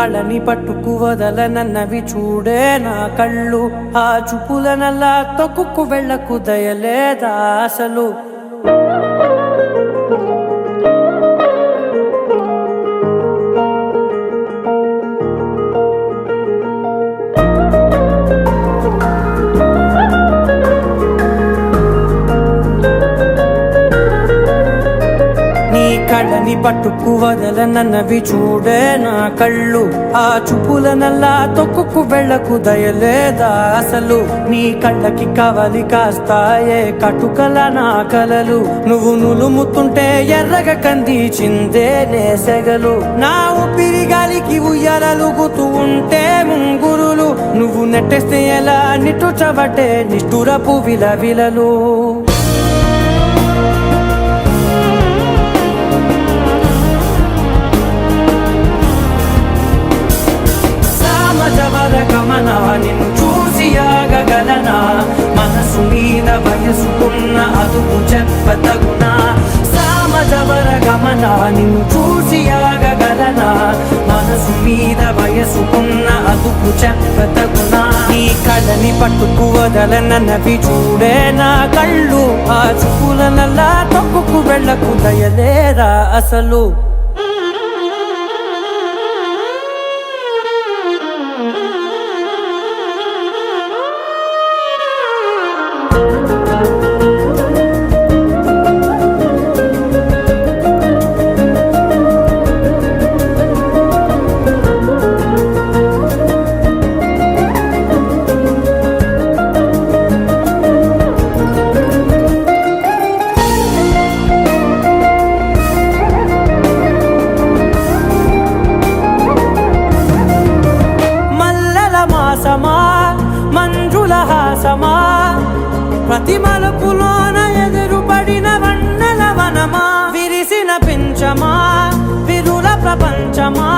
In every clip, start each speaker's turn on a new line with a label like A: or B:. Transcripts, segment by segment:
A: కళని పట్టుకు వదలనన్నవి చూడే నా కళ్ళు. ఆ చూపులనల్లా తొక్కుకు వెళ్ళకు దయలేదా అసలు. కళ్ళని పట్టుకు వదలనన్నవి చూడే నా కళ్ళు. ఆ చూపులనల్లా తొక్కుకు వెళ్ళకు దయలేదా అసలు. నీ కళ్ళకి కవలి కాస్తాయే కటుకల నా కలలు. నువ్వు నులుముతుంటే ఎర్రగ కంది చిందే నేసెగలు. నా ఊపిరి గాలికి ఉయ్యాలలుగుతూ ఉంటే ముంగురులు. నువ్వు నెట్టేస్తే ఎలా నిట్టుచబట్టే నిష్ఠురపు విలవిలలు. గమనా నిన్ను చూసి ఆగగలనా. మనసు మీద వయసుకున్న అదుపు చెప్పతగునా. సామజవర గమనా నిన్ను చూసి ఆగగలనా. మనసు మీద వయసుకున్న అదుపు చెప్పతగునా. నీ కళ్ళని పట్టుకు వదలనన్నవి చూడే నా కళ్ళు. ఆ చూపులనల్లా తొక్కుకు వెళ్ళకు దయలేరా అసలు. మంజుల హాసమా ప్రతి మలుపులోన ఎదురుపడిన వన్నెల వనమా. విరిసిన పించమా విరుల ప్రపంచమా.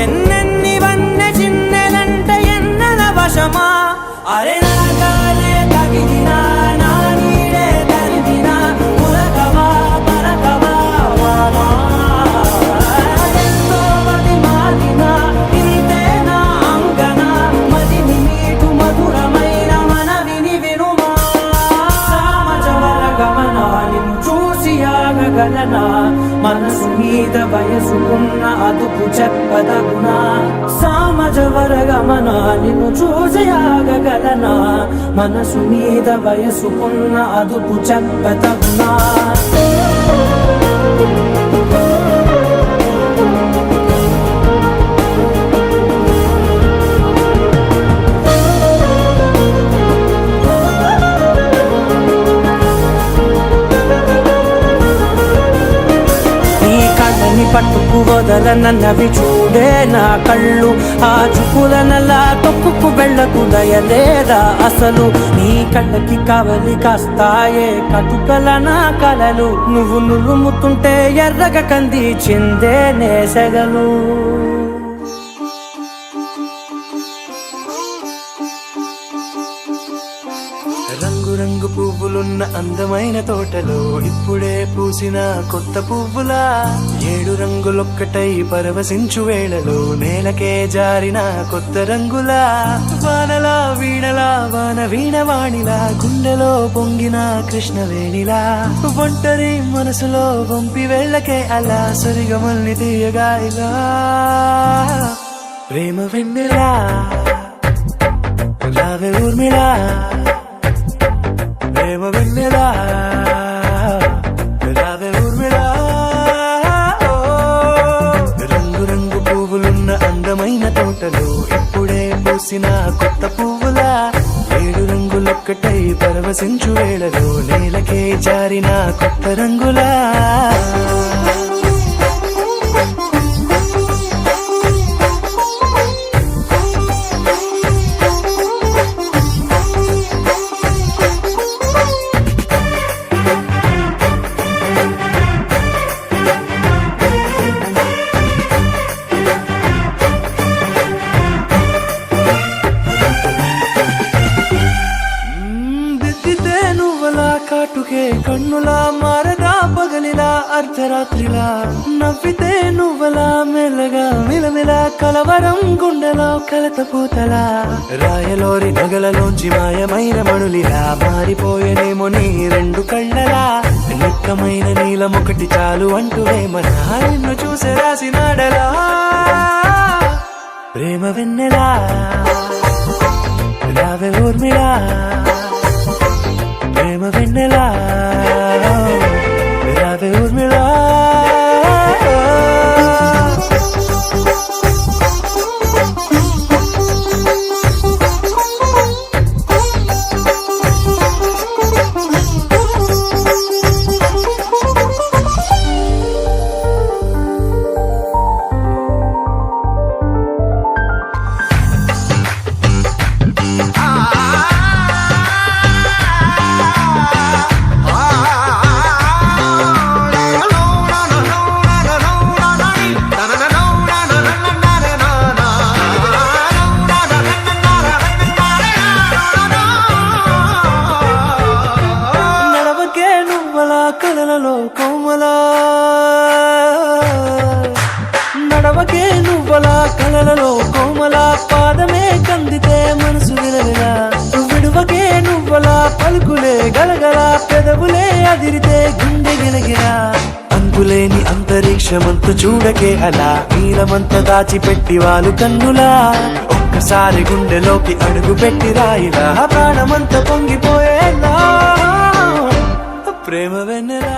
A: ఎన్నెన్ని వన్నె చిన్నెలంటే ఎన్నెల వశమా. అరే నాగాలే తగిలినా నా నీడే తరిమినా. పులకవా పలకవా వామా. ఎంతో మది మాదినా ఇంతే నా అంగన. మదిని మీటు మధురమైన మనవిని వినుమా. సామజవర గమనా నిన్ను చూసి ఆగగలనా. మనసు మీద వయసుకున్న అదుపు చెప్పదగునా. సామజవర గమనా నిన్ను చూసి ఆగగలనా. మనసు మీద వయసుకున్న అదుపు చెప్పదగునా. పట్టుకు వదలనన్నవి చూడే నా కళ్ళు. ఆ చూపులనల్లా తొక్కుకు వెళ్ళకు దయలేదా అసలు. నీ కళ్ళకి కవలి కాస్తాయే కటుకల నా కలలు. నువ్వు నులుముతుంటే ఎర్రగ కంది చిందే నేసెగలు.
B: రంగు రంగు పువ్వులున్న అందమైన తోటలో ఇప్పుడే పూసిన కొత్త పువ్వులా. 7 రంగులొక్కటై పరవశించు వేళలో నేలకే జారిన కొత్త రంగులా. వానలా వీణలా వాన వీణవాణిలా. గుండెలో పొంగిన కృష్ణవేణిలా. ఒంటరి మనసులో వంపి వెళ్ళకే అలా. సరిగమల్ని తీయగా ఇలా. ప్రేమ వెన్నెలా రావే ఊర్మిళా. ప్రేమ వెన్నెలా రావే ఊర్మిళా. రంగు రంగు పువ్వులున్న అందమైన తోటలో ఇప్పుడే పూసిన కొత్త పువ్వులా. 7 రంగులొక్కటై పరవశించు వేళలో నేలకే జారిన కొత్త రంగులా. కాటుకే కన్నులా మారదా పగ పగలిలా అర్ధరాత్రిలా నవ్వితే నువ్వలా మెల్లగా మిలమిలా కలవరం గుండెలో కలత పూతలా రాయలోరి నగలలోంచి మాయమైన మణులిలా మారిపోయేనేమో నీ రెండు కళ్ళలా నిక్కమైన నీలం ఒకటి చాలు అంటూ వేమనా నిన్ను చూసే రాసినాడలా ప్రేమ వెన్నెలా రావే ఊర్మిళా ప్రేమ వెన్నెలా రావే ఊర్మిళా కలలలో కోమలా నడవకే నువ్వలా కలలలో కోమలా పాదమే కందితే మనసు విలవిలా విడువకే నువ్వలా పలుకులే గలగల పెదవులే అదిరితే గుండె గిలగిలా అంతులేని అంతరిక్షమంతు చూడకే అలా నీలమంత దాచిపెట్టి వాళ్ళు కన్నులా ఒక్కసారి గుండెలోకి అడుగు పెట్టి రాయిలా ప్రాణమంత పొంగిపోయేలా ప్రేమ వెన్నెలా